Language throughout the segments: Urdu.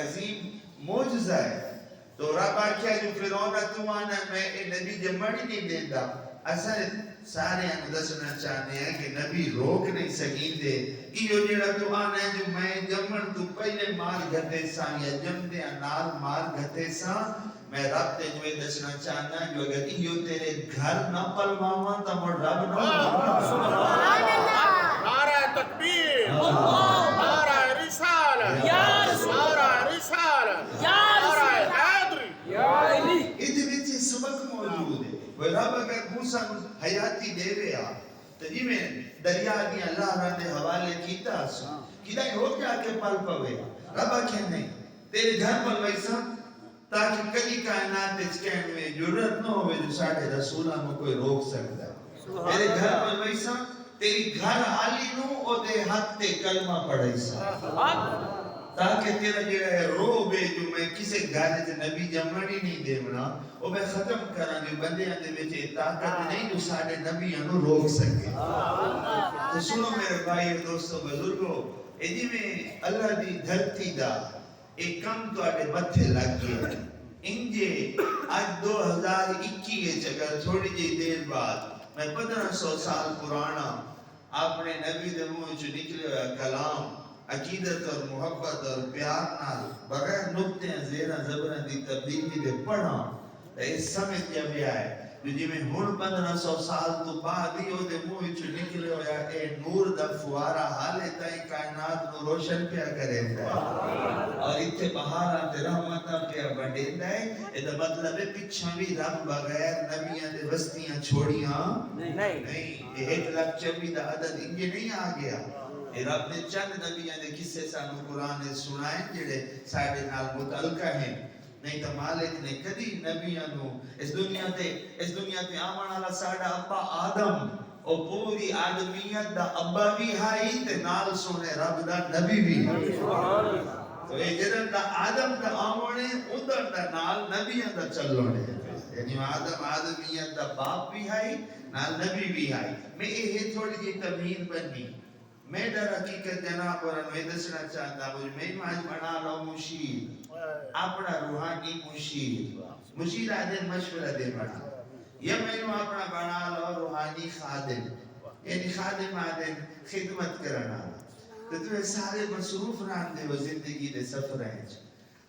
عظیم معجزہ ہے. تو رب آکھیا جو فرعون تو آنا میں نبی جمڑ ہی نہیں دیتا. اصل سارے دسنا چاہتے ہیں کہ نبی روک نہیں سکیں دے. ایو جڑا تو آنا ہے جو میں جمن تو پہلے مار گھتے ساں یا جم دے نال مار گھتے ساں. میں رب تے جو دسنا چاہنا جو اگر ایو تیرے گھر نہ پلواواں تا مڑ رب نہ سبحان اللہ. نعرہ تکبیر، نعرہ رسالت، نعرہ رسالت، نعرہ حیدری. ادھے وچ سبق موجود ہے. وہ رب اگر موسیٰ حیاتی دے ویا تو جی میں دریا دی اللہ رہا دے حوالے کیتا سا کیتا ہو جا کے پل پوے. رب آکھے نہیں تیرے گھر پر ویسا تاکہ کدی کائنات اس کہنے میں جرت نہ ہوئے جو ساڑھے رسولہ میں کوئی روک سکتا ہے. تیرے گھر پر ویسا تیری گھر آلی نو او دے حق تے کلمہ پڑھائی سا تاکہ تیرا جڑا ہے روب ہے جو میں کسے گھر سے نبی جمعی نہیں دے بنا وہ میں ختم کرا جو بندے آنے میں طاقت نہیں جو ساڑھے نبی انو روک سکے. تو سنو میرے بھائی اور دوستو بزرگو ایجی میں اللہ دی دھرتی دا ایک کم تو آٹے متھے لگ گئے. انجے آج 2021 اگر تھوڑی جی دیر بعد میں 1500 سال پرانا اپنے نبی دے منہ جو نکلے ہویا کلام عقیدت اور محبت اور پیار نال بغیر نکتے ہیں زیرہ زبرہ دی تبدیلی دے پڑھا تو اس سمجھ جب یہ آئے جو جی میں ہن 1500 سال تو بعد ہی ہو دے منہ جو نکلے ہویا اے نور دا فوارہ حالے تائیں کائنات نو روشن پیا کرے ہے اور اتھے بہارا تے رحمتہ پیا بڑھیں ہے. یہ مطلب ہے پچھاں بھی رب بغیر نبیاں دے وستیاں چھوڑیاں نہیں. 1,24,000 دا عدد انجے نہیں آ گیا. رب نے چند نبیاں دے کسے سانو قرآن نے سنائیں جڑے ساڑھے نال متعلقہ ہیں. نہیں تو مالک نے کدی نبیاں نو اس دنیا تے آمان والا ساڑھا ابا آدم اور پوری آدمیت دا ابا بھی ہائی تے نال سونے رب دا نبی بھی ہائی. تو یہ جدن دا آدم دا آمونے ادھر دا نال نبیاں دا چلونے یعنی آدمیت دا باپ بھی ہائی نال نبی بھی ہائی. میں یہ تھوڑی جی تمہید بنی میں در حقیقت جناب اور میں دسنا چاہتا ہوں میں آج بنا لو مشیر اپنا روحانی مشیر آدھے مشورہ دے بنا یا میں اپنا بنا لو روحانی خادم یعنی خادم آدھے خدمت کرنا تو تمہیں سارے مصروف رہن دے وہ زندگی دے سفر ہیں.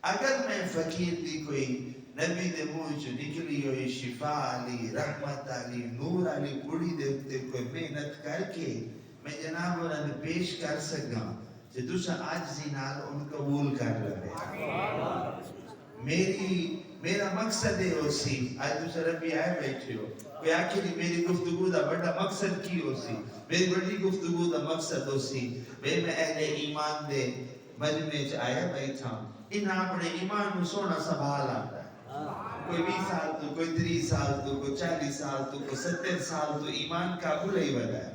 اگر میں فقیر دی کوئی نبی دے منہ جو نکلی ہوئی شفا علی رحمت علی نور علی بڑی دے اتے کوئی محنت کر کے میں جناب انہیں پیش کر سکا کہ دوسرا آجزی نال ان قبول کر لگے. میرا مقصد ہے اسی آج دوسرا ربی آئے بیٹھے ہو کوئی آخری میری گفتگو دا بڑا مقصد کی ہو سی میری بڑی گفتگو دا مقصد ہو سی میں اہل ایمان دے مجمع چ آیا بیٹھا انہاں اپنے ایمان نو سونا سنبھال آتا ہے. کوئی 20 سال تو کوئی 30 سال تو کوئی 40 سال تو کوئی 70 سال تو ایمان قابل ہی بڑا ہے.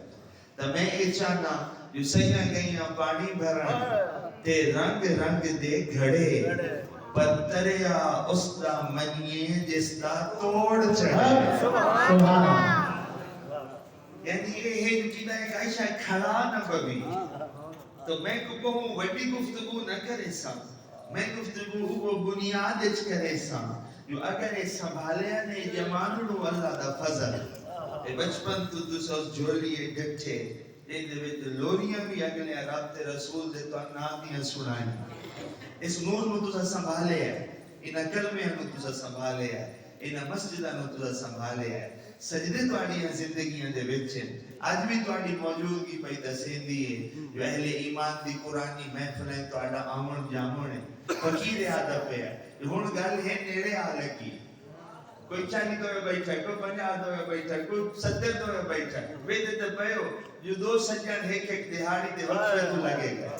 تو میں یہ چاہنا جو سیاں گئیاں پانی بھرن تے رنگ رنگ دے گھڑے پر تریا اس دا منیے جس دا توڑ چڑھے. سبحان اللہ. یعنی یہ ہے جو کیتا ہے کہ عائشہ کھڑا نہ بگی تو میں کو کہوں وڈی گفتگو نہ کرے سا میں گفتگو وہ بنیاد اچ کرے سا جو اگر یہ سنبھالیا نے جمانو اللہ دا فضل بچپن تو دوسرا جولی ڈٹھے دے لوریاں بھی اگلے رب تے رسول دے تو نادیاں سنائیں. اس نور میں تُسا سنبھالے ہے انہا کلمے میں تُسا سنبھالے ہے انہا مسجدہ میں تُسا سنبھالے ہے. سجدے تو آڑی ہیں زندگیاں دے بچے آج بھی تو آڑی موجودگی پیدا سیندی ہے جو اہل ایمان دی قرآنی محفلیں تو آڑا آمن جامن ہے فقیر آدھا پہ ہے. ہون گل ہے نیڑے آ لگی کوئی 40 تو بیٹھا ہے کوئی 50 تو بیٹھا ہے کوئی 70 تو بیٹھا ہے ویدے تے پہو جو دو سجن ایک دہاڑی دے وقت میں تو لگے گا.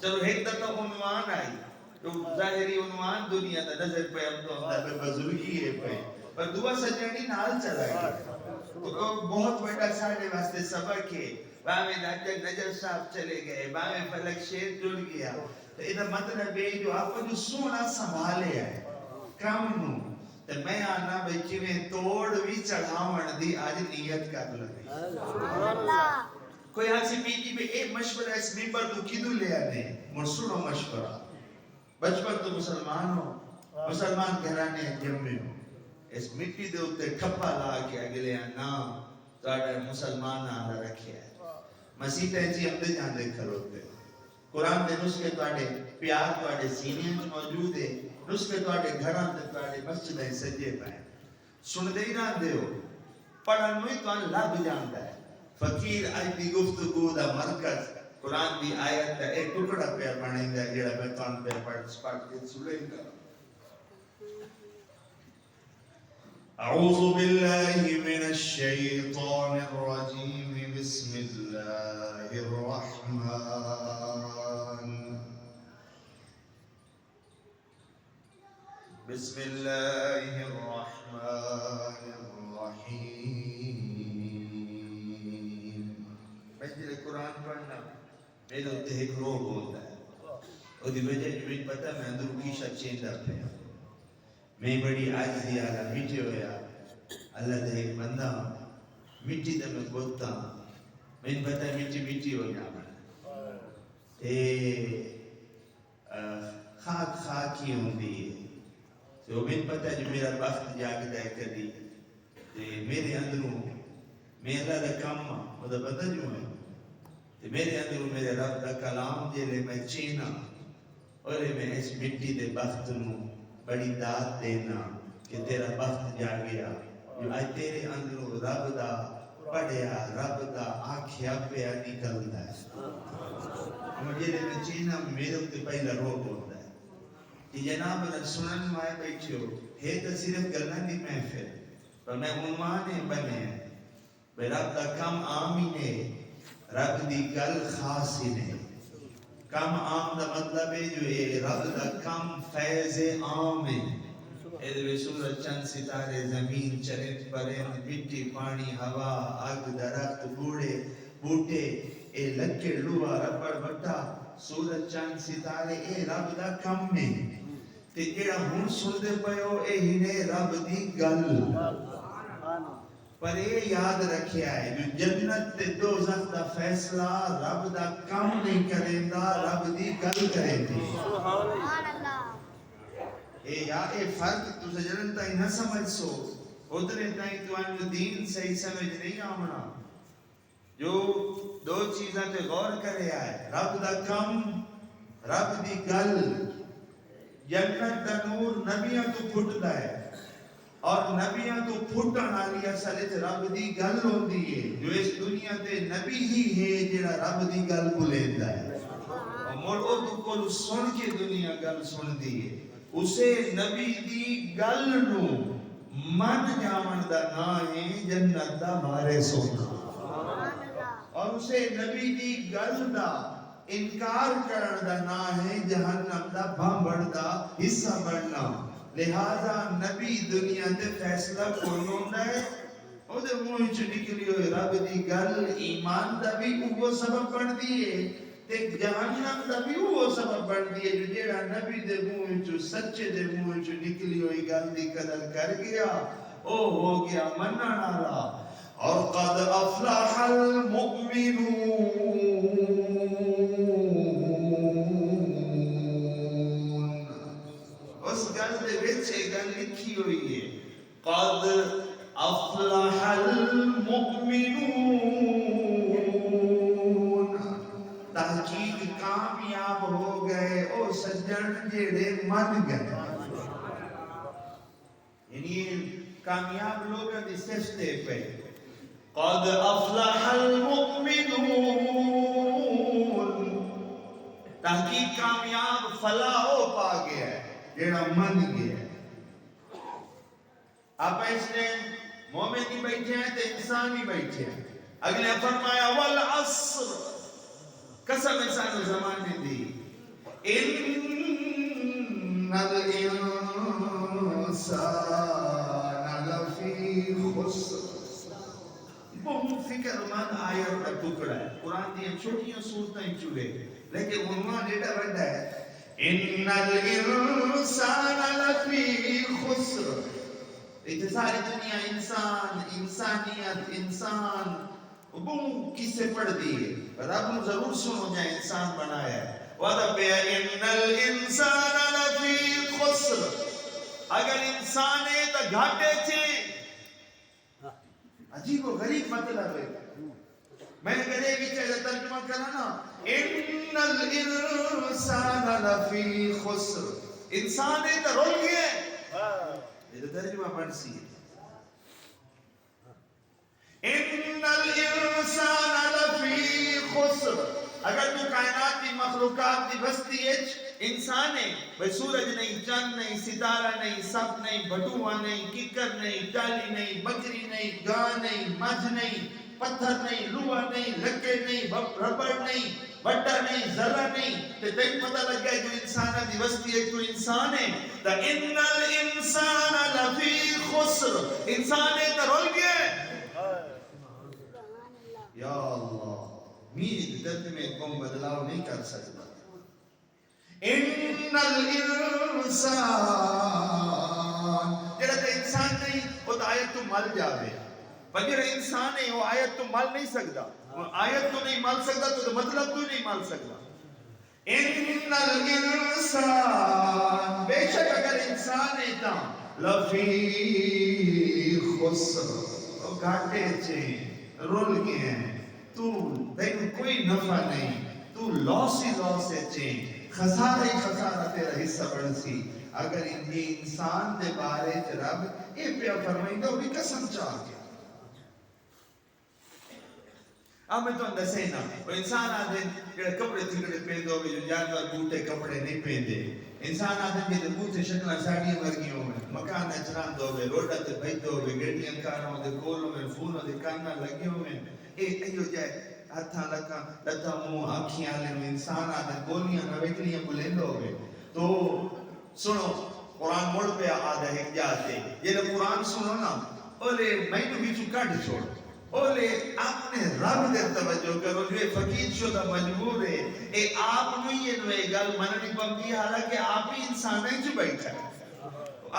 چلو ایک تو عنوان آئی تو ظاہری عنوان دنیا دا نظر پہ ہم تو ہمیں بزرگی ہے پہ پر دعا سجنی نال چلا گیا تو بہت بڑا ساڑھے واسطے سبق ہے. باہمیں ڈاکٹر نجر صاحب چلے گئے باہمیں فلک شیر جڑ گیا تو ادھا مطلب ہے جو آپ کو جو سونا سنبھالے ہے کام نو تو میں آنا بچی میں توڑ بھی چڑھاون دی آج نیت کر لگی. کوئی آج سے بیٹی میں ایک مشورہ اس ممبر تو کدو لے آنے مر سنو مشورہ بچپن تو مسلمان ہو، مسلمان گھرانے جمے ہو، اس مٹی دے اوتے ٹھپا لا کے اگلے نام تہاڈا مسلمان آلا رکھیا ہے، مسیتیں جی اندر جاندے کھلوتے، قرآن دے نسخے تہاڈے پیار تہاڈے سینے وچ موجود ہے، نسخے تہاڈے گھراں تے تہاڈے مسجدیں سجے پئے، سندے ہی رہندے ہو، پڑھن میں تو لب جاندا ہے۔ فقیر اج دی گفتگو دا مرکز قرآن دی آیت دا ایک ٹکڑا پہ پڑھیندا ہے جڑا میں تان پہ پڑھ کے سنائیں گا۔ اعوذ باللہ من الشیطان الرجیم بسم اللہ الرحمن بسم اللہ الرحمن الرحیم۔ میں جلے قرآن پڑھنا میرے ہوتے ایک روگ ہوتا ہے، اور دی وجہ جو مجھے پتا میں اندر کی شک چیندہ پہ میں بڑی عاجزی آلا مٹی ہویا اللہ دے ایک بندہ مٹی دے میں گوتا میں پتا مٹی مٹی ہو جانا خاک خاکی ہوں دی تو میں پتا جو میرا وقت جاگتا ہے کدی میرے اندروں میرا دا کام وہ دا پتا جو ہے میرے اندروں میرے رب دا کلام جلے میں چینا اور میں اس مٹی دے وقت نوں بڑی داد دینا کہ تیرا وقت جا گیا جو آج تیرے اندروں رب دا پڑھیا رب دا آنکھیا پیا نکلتا ہے مجھے میں چینا میرے ہوتے پہلا روگ ہوتا ہے کہ جناب اگر سنن مائے بیٹھے ہو ہے تو صرف گلنا دی محفل پر میں عنوانے بنے ہیں بے رب دا کم آمینے رب دی گل خاصی نے کم عام دا مطلب ہے جو یہ رب دا کم فیض عام ہے ادھر سورج چند ستارے زمین چرند پرند مٹی پانی ہوا آگ درخت بوٹے اے لکے لوہا ربڑ بٹا سورج چند ستارے اے رب دا کم میں تے جڑا ہن سندے پیو اے ہی نے رب دی گل پر یہ یاد رکھیا ہے جو جنت تے دوزخ دا فیصلہ رب دا کم نہیں کریں دا رب دی گل کریں دی اے فرق تو سجنن تائی نہ سمجھ سو اتنے تائی تو انو دین صحیح سمجھ نہیں آمنا جو دو چیزاں تے غور کرے آئے رب دا کم رب دی گل جنت دا نور نبیاں تو پھٹ دا ہے اور نبیاں تو پھٹن آلی اصل رب دی گل ہوندی ہے جو اس دنیا تے نبی ہی ہے جڑا رب دی گل کو لیتا ہے اور مول او تو کول سن کے دنیا گل سن دی ہے اسے نبی دی گل نو من جامن دا نا ہے جنت دا بارے سونا اور اسے نبی دی گل دا انکار کرن دا نا ہے جہنم دا بھامبڑ دا حصہ بڑھنا لہذا نبی دنیا تے فیصلہ کرنوں ہے او دے منہ چ نکلی ہوئی رب دی گل ایمان دا بھی وہ سبب بن دیئے تے جہنم دا بھی وہ سبب بن دیئے جو جیڑا نبی دے منہ چ سچے دے منہ چ نکلی ہوئی گل دی قدر کر گیا او ہو گیا منن والا اور قد افلح المؤمنون اس گل دے وچ ایک گل لکھی ہوئی ہے قد افلح المؤمنون تحقیق کامیاب ہو گئے او سجن جڑے من گئے یعنی کامیاب لوگوں دی سفتے پہ قد افلح المؤمنون تحقیق کامیاب فلاح ہو پا گیا ہے جیڑا من گیا ہے آپ اس نے مومن ہی بیٹھے ہیں تو انسان ہی بیٹھے ہیں اگلے فرمایا والعصر قسم انسان زمانے دی ان الانسان لفی خسر بہت فکر مند آیت کا ٹکڑا ہے قرآن دی چھوٹیاں صورتیں چڑے لیکن عنوان ایڈا بڑا ہے ان الانسان لفی خسر اتنے ساری دنیا انسان انسانیت انسان وہ کس سے پڑھ دیئے رب نے ضرور سنو جائے انسان بنایا ہے وعدہ پہ ان الانسان لفی خسر اگر انسان ہے تو گھاٹے چھے عجیب و غریب مطلب ہے میں نے کہتے ہیں کہ ترجمہ کرنا نا ان الانسان لفی خسر انسان ہے تو رول گئے یہ تو ترجمہ پڑھ سی ان الانسان لفی خسر اگر تو کائنات کی مخلوقات کی بستی ہے انسان ہے بھئی سورج نہیں چند نہیں ستارہ نہیں سب نہیں بٹوا نہیں ککر نہیں ٹالی نہیں بکری نہیں گاں نہیں مجھ نہیں پتھر نہیں لوہا نہیں لکڑ نہیں ربڑ نہیں بٹا نہیں ذرہ نہیں تے تین پتہ لگ گیا جو انسان دی بستی ہے تو انسان ہے تا ان الانسان لفی خسر انسان ہے تا رول گیا یا اللہ میری درد میں کوئی بدلاؤ نہیں کر سکتا ان الانسان جڑا تے انسان نہیں وہ تو آیت تو مل جاوے پر جڑا انسان ہے وہ آیت تو مل نہیں سکتا آیت تو نہیں مل سکتا تو مطلب تو نہیں مل سکتا ان الانسان بے شک اگر انسان ہے تا لفی خسر وہ گھاٹے چھے رول گئے ہیں تو دیکھ کوئی نفع نہیں تو لوسی چھے خسارہ ہی خسارہ تیرا حصہ بڑھ سی اگر یہ انسان دے بارے رب یہ پہ فرمائیں گا وہ بھی قسم چاہ گیا اب میں تو اندر سے نا وہ انسان آدھے کہ کپڑے تھکڑے پہن دو گے جو جانور بوٹے کپڑے نہیں پہن دے انسان آدھے کہ بوٹے شکلہ ساڑیاں مرگیوں میں مکان اچران دو گے روڈا تے بھائی دو گے گڑیاں کاروں دے کولوں میں فونوں دے کانا لگیوں میں ایو جائے ہتھاں لکھاں لتا منہ آنکھیاں لیں انسان آدھے گولیاں نویکلیاں بلند ہو گئے تو سنو قرآن مڑ پہ آدھے ایک جاتے یہ قرآن سنو نا اولے میں تو بیچو کٹ چھوڑ اولے اپنے رب دے توجہ کرو جو فقیر شدہ مجبور ہے اے آپ نہیں یہ نوے گل مننی پمدی حالانکہ آپ ہی انسان ہے جو بیٹھا ہے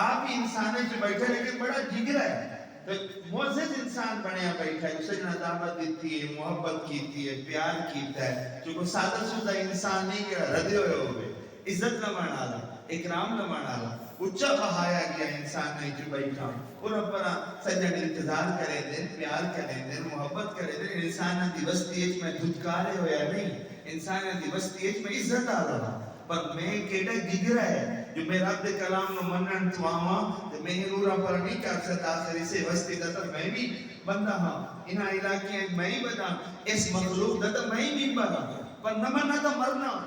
آپ ہی انسان ہے جو بیٹھا ہے لیکن بڑا جگرہ ہے تو معزز انسان بنیا بیٹھا ہے اسے نہ دعوت دیتی ہے محبت کیتی ہے پیار کیتا ہے جو کو سادہ سودہ انسان نہیں کہ ردے ہوئے ہوئے عزت نہ مانا اکرام نہ مانا اچھا بہایا گیا انسان نہیں جو بیٹھا اور اپنا سجن انتظار کرے دیں پیار کرے دیں محبت کرے دیں انسان دی بستی ایچ میں دھتکارے ہویا نہیں انسان دی بستی ایچ میں عزت آ رہا پر میں کیڑا گگرہ ہے جو میں رب دے کلام نو منن تو آما میں نورا پر نہیں کر سکتا آخری سے بستی دتا میں بھی بندہ ہاں انہا علاقے میں ہی بدا اس مخلوق دتا میں بھی بدا پر نمنا تا مرنا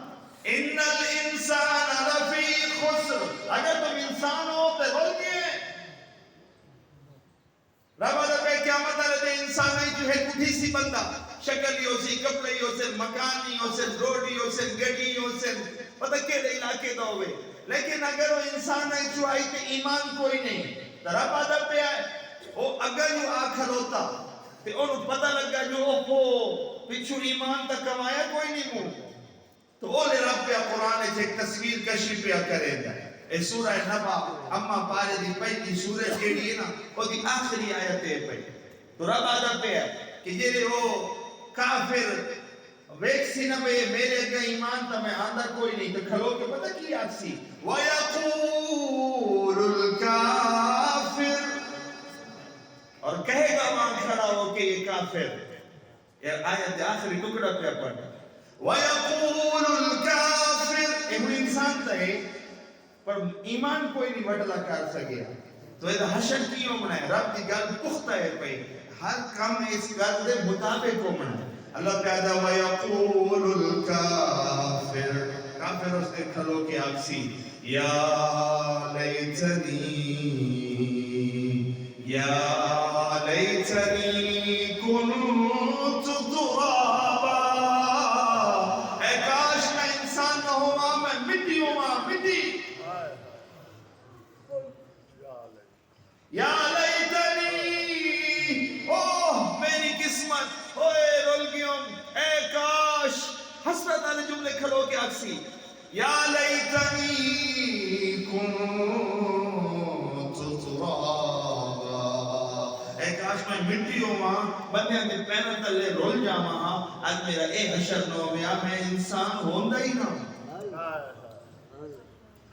ان الانسان لفی خسر اگر تم انسان ہو تو رول گئے رب آدھا پہ قیامت آلے انسان نہیں جو ہے کٹھی سی بندہ شکل ہی ہو سی کپڑے ہی ہو سی مکان ہی ہو سی روڈ ہی ہو سی گڑی ہی ہو سی پتہ کیڑے علاقے دا ہوئے لیکن اگر وہ انسان نہیں جو آئی تو ایمان کوئی نہیں تو رب آدھا پہ آئے وہ اگر جو آخر ہوتا تو انہوں پتہ لگا جو وہ پچھو ایمان تک کمایا کوئی نہیں مو تو اولے رب پہ قرآن ایک تصویر کشی پہ کرے گا اے سورہ نبا اما پارے دی پہلی سورہ جیڑی ہے نا وہ دی آخری آیت ہے پہ تو رب آدھا پہ ہے کہ جیرے وہ کافر ویکسی نہ بے میرے اگا ایمان تا میں آندہ کوئی نہیں تو کھلو کے پتہ کی آج سی وَيَقُولُ الْكَافِرُ اور کہے گا وہاں کھڑا ہو کہ یہ کافر یہ آیت آخری ٹکڑا پہ پڑھ وَيَقُولُ الْكَافِرُ ایک انسان تھا ہے پر ایمان کوئی نہیں وڈلا کر سکیا تو یہ حشر کیوں منائے رب دی گل پختہ ہے پہی ہر کم اس گل دے مطابق کو منائے اللہ پیدا وَيَقُولُ الْكَافِرُ کافر اس نے کھلو کے آکسی یا لیتنی کنت ترابا اے کاش میں انسان نہ ہوا میں مٹی ہوا مٹی یا لیتنی اوہ میری قسمت اوے رولگیوں اے کاش حسرت آلے جملے کھلو کے آکسی یا لیتنی کنت ترابا اے کاش میں مٹی ہوا بندے اندر پیرہ تلے رول جاما آج میرا اے حشر نو گیا میں انسان ہوندہ ہی نہ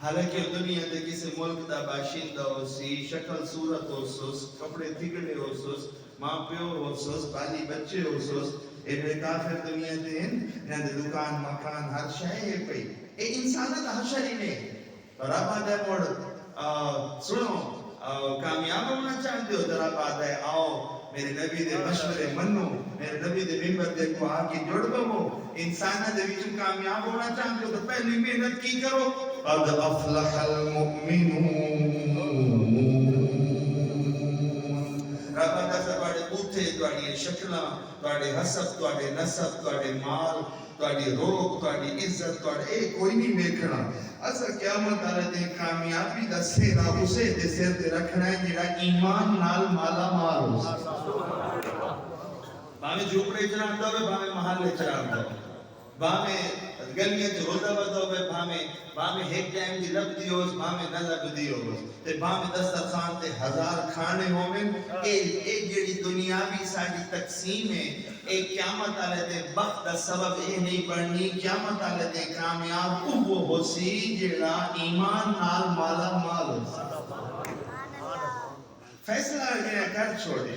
حالانکہ دنیا دے کسی ملک دا باشندہ ہو سی، شکل صورت ہو سوس، کپڑے تھگڑے ہو سوس، ماں پیو ہو سوس، بالی بچے ہو سوس، اے کافر دنیا دے ہیں، یہاں دے دکان مکان ہر شے ہے پئی، اے انسانت حشر ہی نہیں۔ اور آپ آدھے موڑ سنو کامیاب ہونا چاہتے ہو ذرا بات ہے، آؤ میرے نبی دے مشورے منو، میرے نبی دے ممبر دے کو آ کے جڑ دو، انسانہ دے وچوں کامیاب ہونا چاہتے ہو تو پہلی محنت کی کرو، قد افلح المؤمنون۔ رب دسا تواڈے بوٹھے، تواڈی شکلاں، تواڈے حسب، تواڈے نسب، تواڈے مال، تواڈی روک، تواڈی عزت، تواڈے اے کوئی نہیں ویکھنا۔ اسا قیامت والے دن کامیابی دا سہرا اسے دے سر تے رکھنا ہے جڑا ایمان نال مالا مال ہو۔ بھاویں جھوپڑے چڑھاندا ہوے، بھاویں محلے چڑھاندا ہوے، بھاویں گلیاں چ روزہ ودا ہوے، بھاویں ایک ٹائم دی لبدی ہو، بھاویں نہ لبدی ہو، تے بھاویں دسترخوان تے ہزار کھانے ہوویں، اے جڑی دنیاوی ساڈی تقسیم ہے، اے قیامت والے دن بخت دا سبب اے نہیں بننی، قیامت والے دن کامیاب وہ ہو سی جڑا ایمان نال مالا مال ہو سی۔ فیصلہ اگے کر چھوڑے،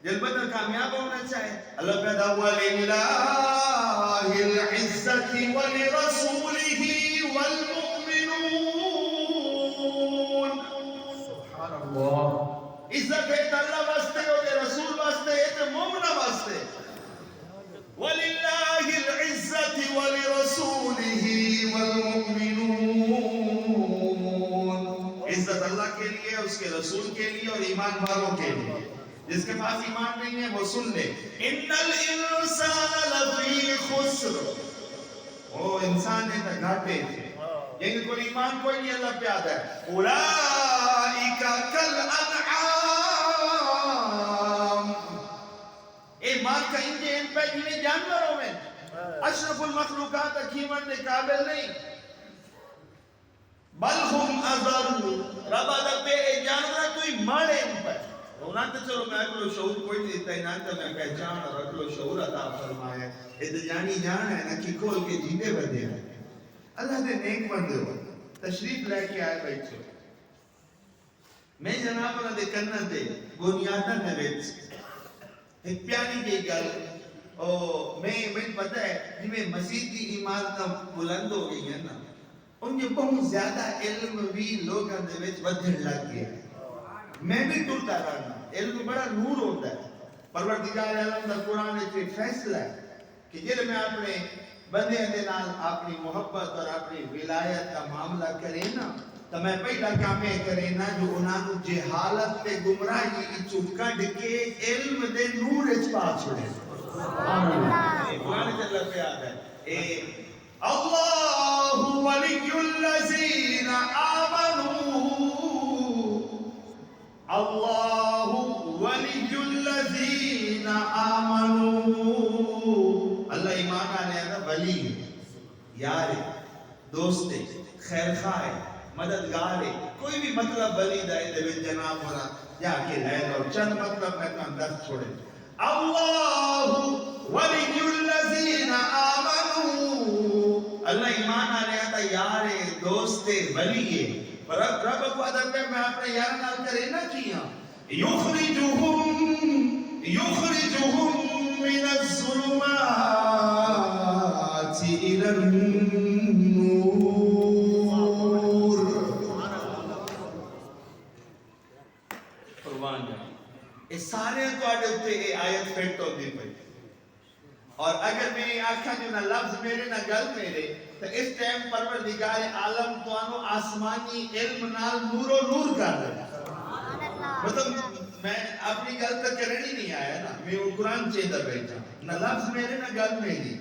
جل بندہ کامیاب ہونا چاہے، اللہ پیدا ہوا لِلَّهِ الْعِزَّةِ وَلِرَسُولِهِ وَالْمُؤْمِنُونَ۔ سبحان اللہ۔ عزت ہے اللہ واسطے، اور رسول واسطے، اور مومنہ واسطے۔ وَلِلَّهِ الْعِزَّةِ وَلِرَسُولِهِ وَالْمُؤْمِنُونَ۔ عزت اللہ کے لیے، اس کے رسول کے لیے، اور ایمان والوں کے لیے۔ جس کے پاس ایمان نہیں ہے وہ سن لے، ان الانسان لفی خسر، وہ انسان نے تو گھاٹے تھے، یعنی کوئی ایمان کوئی نہیں، اللہ پیاد ہے، اولئک کالانعام، اے مال کا انجے ان پہ جنہیں جانوروں میں، اشرف المخلوقات حکیمت نے قابل نہیں، بل ہم اضل، رب آدھا پہ اے جانورہ کوئی مارے ان پر، انہاں تو چلو میں اکلو شعور کوئی نہیں دیتا، انہاں تو میں پہچان اور اکلو شعور عطا فرمایا، یہ تو جانی جان ہے نا کہ کھول کے جینے بدے ہیں۔ اللہ دے نیک بندے ہو، تشریف لے کے آئے بیٹھو، میں جناب اللہ دے کرنا دے بنیادہ نویت ایک پیانی کی گل، میں پتہ ہے جی میں مزید کی عمارتہ بلند ہو گئی ہیں نا، ان کے بہت زیادہ علم بھی لوگوں دے وچ بدھن لگ گیا، میں بھی ٹرتا رہنا، علم بڑا نور ہوتا ہے، پروردگار عالم دا قرآن کے فیصلہ ہے کہ جب میں اپنے بندے دے نال اپنی محبت اور اپنی ولایت کا معاملہ کرے نا، تو میں پہلا کام یہ کرے نا جو انہاں کو جہالت تے گمراہی اچھو کڈ کے علم دے نور اچ پا چھوڑے۔ قرآن کے اللہ پہ آتا ہے اللہ ولی الذین آمنوا، اللہ ولی الذین آمنوا، اللہ ایمان آنے آتا ولی یار دوست خیر خواہ مددگار ہے، کوئی بھی مطلب ولی دائے دے جناب ہونا جا کے لے لو، چند مطلب میں تو اندر چھوڑے، اللہ ولی الذین آمنوا، اللہ ایمان آنے آتا یار دوست ولی ہے، رب کو ادب میں اپنے یار نال کرے نہ کیا، یخرجہم من الظلمات الى النور۔ قربان جائیں یہ سارے تو آڈے ہوتے یہ آیت فیٹ ہوتی پئی، اور اگر میں آنکھا جو نہ لفظ میرے نہ گل میرے تو اس ٹائم پروردگار عالم تو آنو آسمانی علم نال نور و نور کر دے، مطلب میں اپنی گل تک کرنی نہیں آیا نا، میں وہ قرآن چیدہ بیٹھا نہ لفظ میرے نہ گل میری،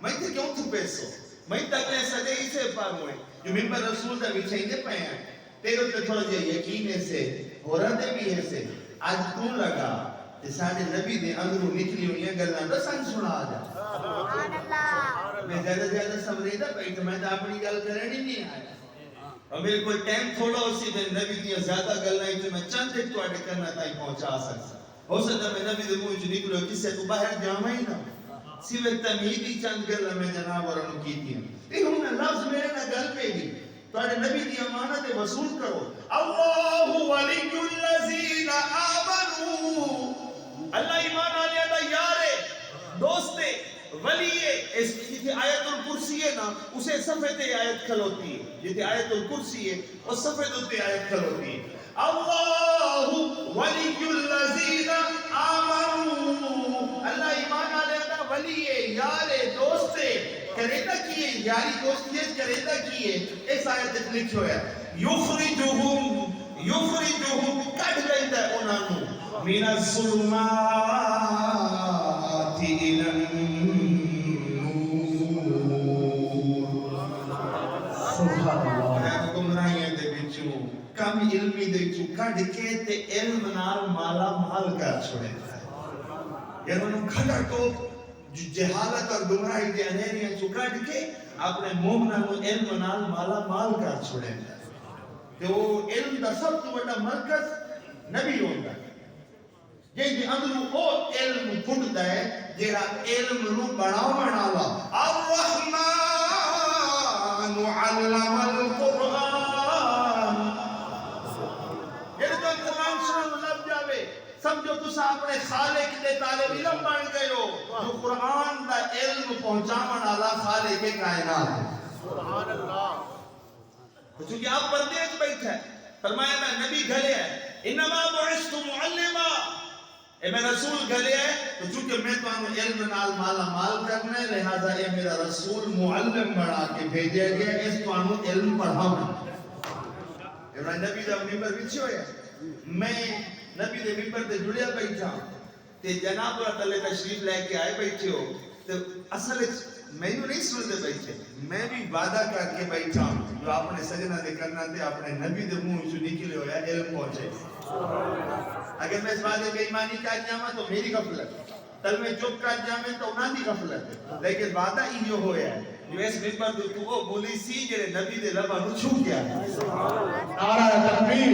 میں تو کیوں تو پیسو، میں تک لے سجے ہی سے پار ہوئے جو ممبر رسول دا بچھائی دے پہ ہیں، تیرے تے تھوڑا جے یقین ہے سے ہو رہا دے بھی ہے سے آج کون لگا کہ ساڑھے نبی دے اندروں نکلی ہوئی ہیں گلنا تو سن سنا آجا، میں زیادہ سمریدہ بیٹھا، میں تو اپنی گل کرنی نہیں آیا، اور میرے کوئی ٹائم تھوڑا اسی دن نبی دیا زیادہ گلنا ہے جو میں چند ایک تو آڈے کرنا تائیں پہنچا سکتا، ہو سکتا میں نبی دے موجود نکلو کسے کو باہر جامعی نہ سوے تمیدی چند گلنا میں جناب اور انہوں کی تھی، یہ ہوں نے لفظ میرے نہ گل پہ دی، تواڈے نبی دی امانت وصول کرو. اللہ ولی الذین آمنوا، اللہ ایمان والے دا یار ہے، دوست ہے، ولی ہے. اس جتھے آیت الکرسی ہے نا اسے صفحے تے آیت کھلوتی ہے، جتھے آیت الکرسی ہے اس صفحے تے آیت کھلوتی ہے. اللہ ولی الذین آمنوا، اللہ ایمان والے دا ولی ہے، یار ہے، دوست ہے. کریتا کی ہے یاری دوستیت کریتا کی ہے. اس آیت میں لکھا ہوا ہے یخرجہم کڈ لیندا ہے انہاں نوں من الظلمات الی النور. سبحان اللہ. گمراہیاں دے وچوں کم علمی دے وچوں کڈ کے تے علم نال مالا مال کر چھوڑیندا ہے. یعنی انہوں کھڑا ٹوپ جہالت اور گمراہی دے انہیریاں چوں کڈ کے اپنے مومناں نوں علم نال مالا مال کر چھوڑیندا ہے. تے وہ علم دا سب تو بڑا مرکز نبی ہوندا ہے، جے اندروں او علم پھٹدا ہے جیڑا علم نوں بڑھاون والا. الرحمن علم القرآن، جے تو قرآن سنن لگ جاوے سمجھو تسا اپنے خالق دے طالب علم بن گئے ہو. جو قرآن دا علم پہنچاون والا خالق کائنات ہے. سبحان اللہ. چونکہ آپ پردے وچ بیٹھا ہے، فرمایا میں نبی گھلے ہے، انما بعثت معلما، اے میں رسول گھلے ہے. تو چونکہ میں تانوں علم نال مالا مال کرنا ہے لہذا اے میرا رسول معلم بنا کے بھیجا گیا اس تانوں علم پڑھاونا. ابراہیم نبی دا ممبر وچ ہویا، میں نبی دے ممبر تے جڑیا بیٹھا تے جناب اللہ تعالی تشریف لے کے آئے بیٹھے ہو. تے اصل مینوں نہیں سنتے بیٹھے، میں بھی وعدہ کر کے بیٹھا جو اپنے سجنا دے کرنا تے اپنے نبی دے منہ وچوں نکلے ہویا علم پہنچے. اگر میں اس وعدے بے ایمانی کر جاواں تو میری غفلت، تل میں چپ کر جاویں تو انہاں دی غفلت. لیکن وعدہ ایو ہویا ہے جو اس ممبر تے تو وہ بولی سی جڑے نبی دے لباں نوں چھو گیا. نعرہ تکبیر،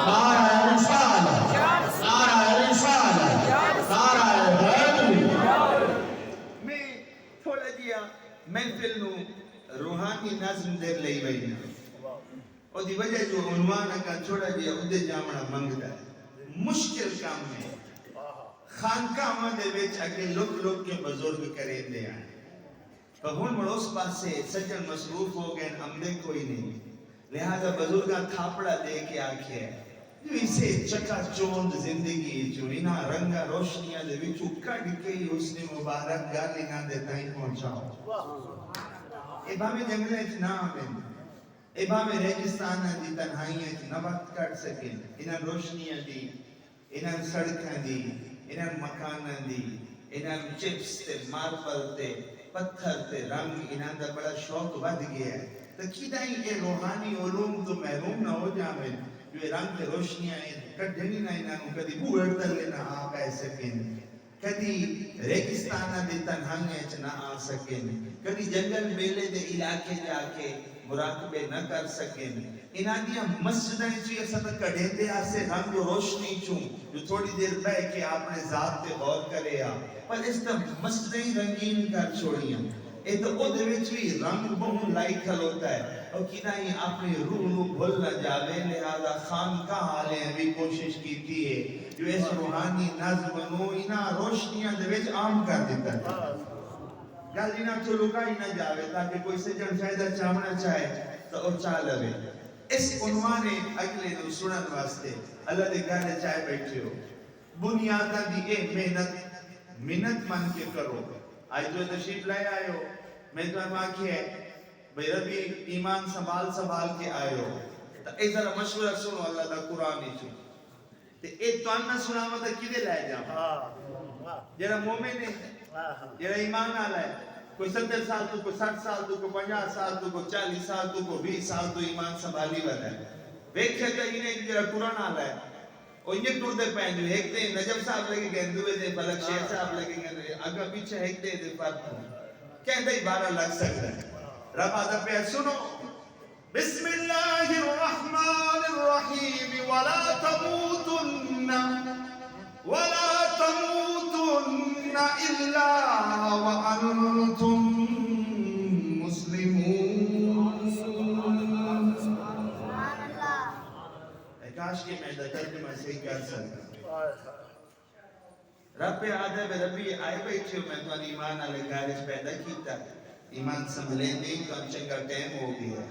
نعرہ رسالت، نعرہ رسالت، نعرہ حیدری. میں تھوڑا جیا محفل نوں روحانی نظم دے لئی وینا او دی وجہ جو عنوان کا چھوڑا جیا اودے جامنا منگدا ہے. مشکل کام ہے خانقاہاں دے وچ اگے لک لک کے بزرگ کریندے ہیں، پر ہن اس پاسے سجن مصروف ہو گئے عملے کوئی نہیں. لہذا بزرگاں تھاپڑا دے کے آکھیا جو اسے چکا چوند زندگی چونینا رنگا روشنیاں دے وچوں کڈ کے اس نے مبارک گالی نہ دے تائیں پہنچاؤ. اے بھاویں جنگلے وچ نہ آویں، اے بھاویں ریگستاناں دی تنہائیاں وچ نہ وقت کٹ سکیں، انہاں روشنیاں دی، انہاں سڑکاں دی، انہاں مکاناں دی، انہاں چپس تے ماربل تے پتھر تے رنگ انہاں دا بڑا شوق ود گیا ہے. تو کدائیں اے روحانی علوم تو محروم نہ ہو جاویں جو رنگ تے روشنیاں کڈھنی نہ انہاں نوں کدی بوہڑ تلے نہ آ پے سکیں، کدی ریگستاناں دی تنہائیاں وچ نہ آ سکیں، کدی جنگل میلے دے علاقے جا کے مراقبے نہ کر سکیں. انہاں دیاں مسجداں وچ اساں کڈھیندے آسے رنگ و روشنی چوں جو تھوڑی دیر بیٹھ کے اپنے ذات تے غور کرے آ، پر اس تے مسجدیں رنگین کر چھوڑیاں. اے تو او دے وچ وی رنگ بہت لائی کھلوتا ہے اور کدائیں اپنی روح نوں بھول نہ جاوے. لہذا خانقاہ والے بھی کوشش کیتی ہے جو اس روحانی نظم نوں انہاں روشنیاں دے وچ عام کر دیتا ہے. گل انہاں تو لکائی نہ جاوے تاکہ کوئی سجن فائدہ چاہنا چاہے تو او چاہ لوے. اس عنوان اگلے نوں سنن واسطے اللہ دے گھر چائے بیٹھے ہو. بنیاداں دی اے محنت من کے کرو. آج جو تشریف لائے آئے ہو میں تو آکھیا ہے بھئی ربی ایمان سنبھال کے آئے ہو تو اے ذرا مشورہ سنو اللہ دا قرآن وچ تے اے تان نہ سناواں تے کدے لے جاواں. جڑا مومن ہے جڑا ایمان والا ہے کوئی 70 سال تو کوئی 60 سال تو کوئی 50 سال تو کوئی 40 سال تو کوئی 20 سال تو ایمان سنبھالی والا ہے. ویکھیا تے انہیں جڑا قرآن والا ہے او یہ ٹردے پے جو ایک تے نجم صاحب لگے گئے دوے دے فلک شیخ صاحب لگے گئے اگا پیچھے ایک دے فرق کہندے 12 لگ سکتا ہے. رب آدھا پہ سنو بسم اللہ الرحمن الرحیم ولا تموتن الا وانتم مسلمون. کاش کہ میں ترجمہ صحیح کر سکتا رب پہ آدھے بے ربی آئے بیٹھے ہو میں تو ایمان علی گارج پیدا کیتا ایمان سنبھلیں نہیں تو چنگا ٹائم ہو گیا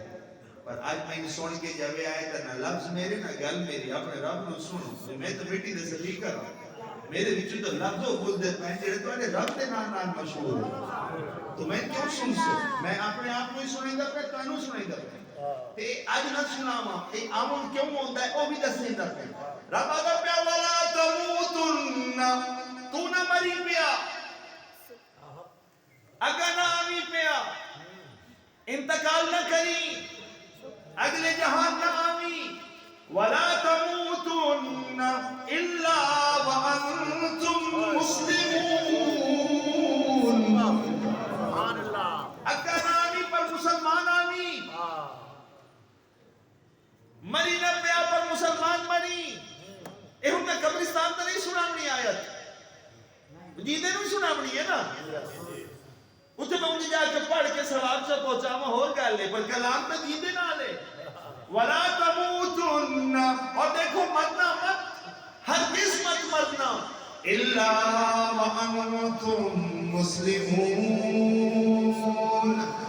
پر آج میں سن کے جب آئے تھا نہ لفظ میرے نہ گل میری اپنے رب نو سنو میں تو بیٹی دے صدیق کر میرے وچوں تو لفظوں بول دے میں جڑے تو رب دے نام نام مشہور ہے تو میں کیوں سن سو میں اپنے آپ کو ہی سنیں گا پہ تانوں سنیں گا تے اج نہ سناواں اے عام کیوں ہوندا ہے او بھی دسیں گا رب آدا پیا والا تموتن تو نہ مری پیا اگر نہ آمی پیا انتقال نہ کری اگلے جہان نہ آمی وَلَا تَمُوتُنَّ إِلَّا وَأَنْتُمْ مُسْلِمُونَ اگر نہ آمی پر مسلمان آمی مری نہ پیا پر مسلمان مری اے ہم نے قبرستان تو نہیں سنامنی آیت جیدے نہیں سنامنی ہے نا اتھے میں مجھے جا کے پڑھ کے ثواب سے پہنچا میں اور گا لے پر کلام میں جیدے نہ لے وَلَا تَمُوتُنَّ اور دیکھو مرنا مت ہر کس مت مرنا إِلَّا وَأَنْتُمْ مُسْلِمُونَ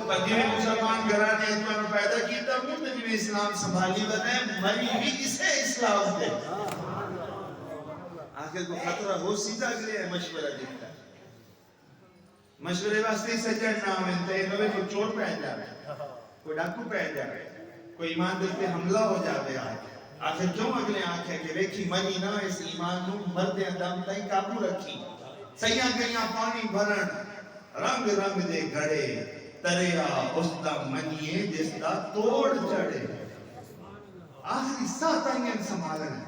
پر جنہیں مسلمان گھرانے اتنا پیدا کیتا ہوں جنہیں اسلام سنبھالی بنے مری بھی اسے اسلام دے آخر کو خطرہ ہو سیدھا گلے ہے مشورہ دیتا ہے مشورے واسطے سجن نام انتے نوے کو چور پہن جا رہے کوئی ڈاکو پہن جا رہے کوئی ایمان دل پہ حملہ ہو جاتے آخر کیوں اگلے آنکھ ہے کہ ویکھی منی نہ اس ایمان نو مردے اندام تائی قابو رکھی سیاں گئیاں پانی بھرن رنگ رنگ دے گھڑے تریا اس دا منیے جس دا توڑ چڑے آخری ساتھ آئین سنبھالن ہے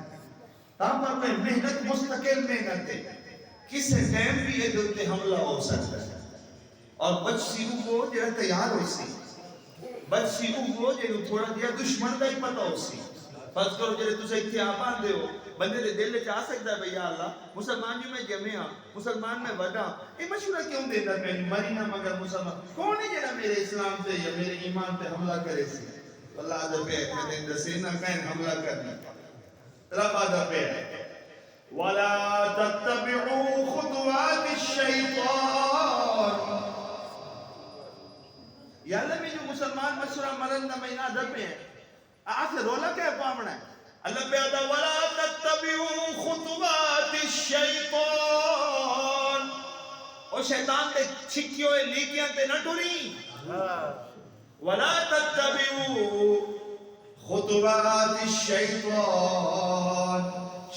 تاں پر میں محنت مستقل محنت ہے کسے ٹائم بھی یہ دلتے حملہ ہو سکتا ہے اور بچ سیہو کو جڑا تیار ہو سی بچ سیہو کو جڑا تھوڑا دیا دشمن دا ہی پتہ ہو سی فرض کرو جڑے تسے اتھے آبان دے ہو بندے دے دل چاہ سکتا ہے بھئی یا اللہ مسلمان جو میں جمعہ مسلمان میں وڈا یہ مشورہ کیوں دیتا میں مری نہ مگر مسلمان کون ہے جڑا میرے اسلام تے یا میرے ایمان تے حملہ کرے سی اللہ عدد پہ میں دن دسینا کہیں حملہ کرنا رب عدد پہ وَلَا تَتَّبِعُوا خُطُوَاتِ الشَّيْطَانِ یا اللہ میں جو مسلمان مشورہ مرن نہ میں عدد پہ ہیں آخر رولا کیا پامنا ہے اللہ پہ آدھا وَلَا تَتَّبِعُوا خُطُوَاتِ الشَّيْطَانِ اور شیطان تے چھکیوں لیکیاں تے نہ ٹوری وَلَا تَتَّبِعُوا خُطُوَاتِ الشَّيْطَانِ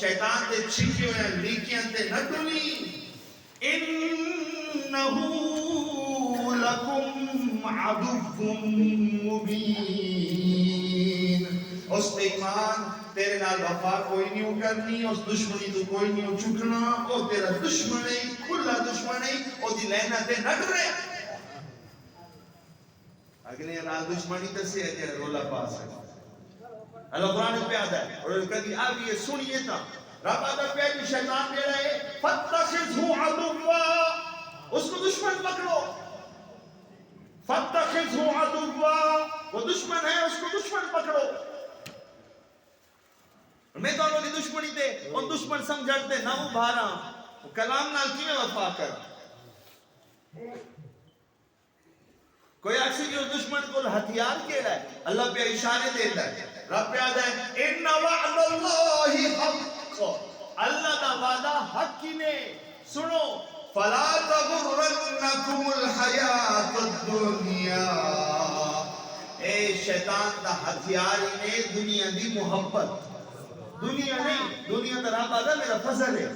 شیطان تے چھکیوں لیکیاں تے نہ ٹوری إِنَّهُ لَكُمْ عَدُوٌّ مُبِينٌ اس ایمان تیرے نال وفا کوئی نہیں کرنی اس دشمنی تو کوئی نہیں چکنا او تیرا دشمن ہے کھلا دشمن ہے او دی لینا تے نہ ڈرے اگلے نال دشمنی تے سے ہے رولا پاس ہے اللہ قرآن پہ آتا ہے اور کدی آگے یہ سنیے تا رب آتا پہ جو شیطان دے رہے فَاتَّخِذْهُ عَدُوًّا اس کو دشمن پکڑو فَاتَّخِذْهُ عَدُوًّا وہ دشمن ہے اس کو دشمن پکڑو میں تو انہوں نے دشمنی دے اور دشمن سمجھتے نہ ابھارا کلام نال کی میں وفا کر کوئی اکسی جو دشمن کو ہتھیار کیڑا ہے اللہ پہ اشارے دیتا ہے رب پہ آدھا ہے اِنَّ وَعْدَ اللَّهِ حَقٌّ اللہ دا وعدہ حق کی نے سنو فَلَا تَغُرَّنَّكُمُ الْحَيَاةُ الدُّنْيَا اے شیطان دا ہتھیار نے دنیا دی محبت دنیا نہیں دنیا تا رب آدھا میرا فضل ہے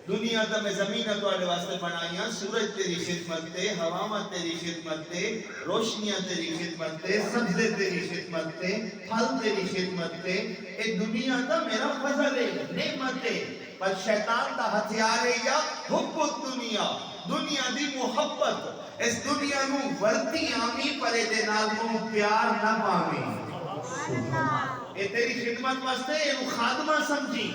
دنیا تا میں زمینہ تو آلے واسطے بنائیاں سورج تیری خدمت تے ہواما تیری خدمت تے روشنیاں تیری خدمت تے سبزے تیری خدمت تے پھل تیری خدمت تے اے دنیا تا میرا فضل ہے نعمت ہے پر شیطان دا ہتھیار ہے یا حب الدنیا دنیا دی محبت اس دنیا نو ورتی آمی پر دے نال نو پیار نہ پامی اے تیری خدمت واسطے اینو خادمہ سمجھی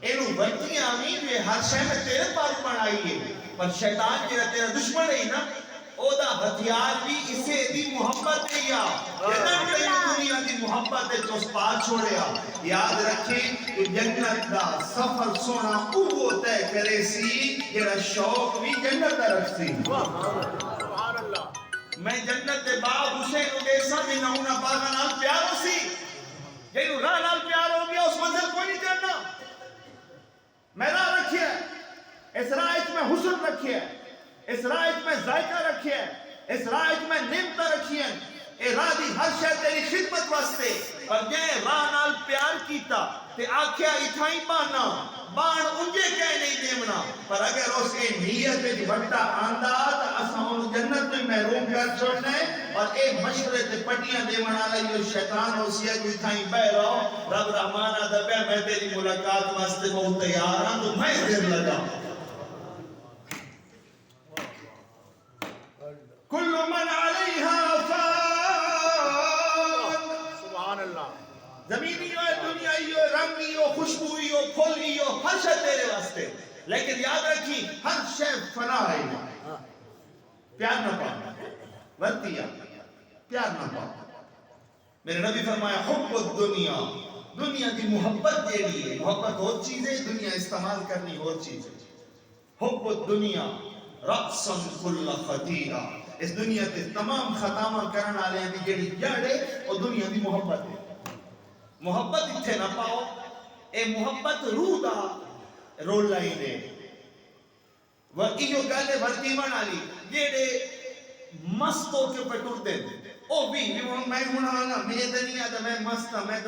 اینو ورتی آمی جو ہر شے میں تیرے پاس بنائی ہے پر شیطان جیرا تیرا دشمن ہے نا او دا ہتھیار بھی اسے دی محبت ہے یا جنت تے دنیا دی محبت ہے تو اس پا چھوڑیا. یاد رکھیں کہ جنت دا سفر سونا اوہ طے کرے سی جڑا شوق بھی جنت دا رکھ سی. سبحان اللہ. میں جنت دے باغ حسین نو دیسا جنہاں انہاں باغاں نال پیار ہو سی جنہوں راہ نال پیار ہو گیا اس منزل کوئی نہیں چڑھنا. میں راہ رکھیا اس راہ میں حسن رکھیا اس راہ میں ذائقہ رکھیا اس راہ میں نعمتاں رکھیا. اے راہ دی ہر شے تیری خدمت واسطے پر جے راہ نال پیار کیتا تے آکھیا اتھائی بانا بان انجے کہہ نہیں دیمنا. پر اگر اس اے نیت دی وٹا آندا تا اساں اون جنت میں محروم کر چھوڑنا ہے. اور اے مشورے تے پٹیاں دیون والا یہ شیطان ہو سی کہ اتھائی بہ رہو رب رحمان دا پہ میں تیری ملاقات واسطے بہت تیار ہاں تو میں دیر لگا. کل من علیہا فان. سبحان اللہ. زمینی ہو دنیای ہو رنگی ہو خوشبوئی ہو پھولی ہو ہر شے تیرے واسطے. لیکن یاد رکھی ہر شے فنا ہے. پیار نہ پا ورتیا پیار نہ پا. میرے نبی فرمایا حب الدنیا دنیا کی محبت جیڑی ہے محبت اور چیز ہے دنیا استعمال کرنی اور چیز ہے. حب الدنیا رقصن کل خطیرہ. اس دنیا کے تمام خطامہ کرن والے دی جیڑی جڑ ہے وہ دنیا دی محبت ہے. محبت اتھے نہ پاؤ اے محبت روح دا رول لائی دے. ایو گل ہے ورتی بن والی جیڑے مست ہو کے پٹور دے او بھی میں ہن میں تے نہیں آتا میں مست ہاں میں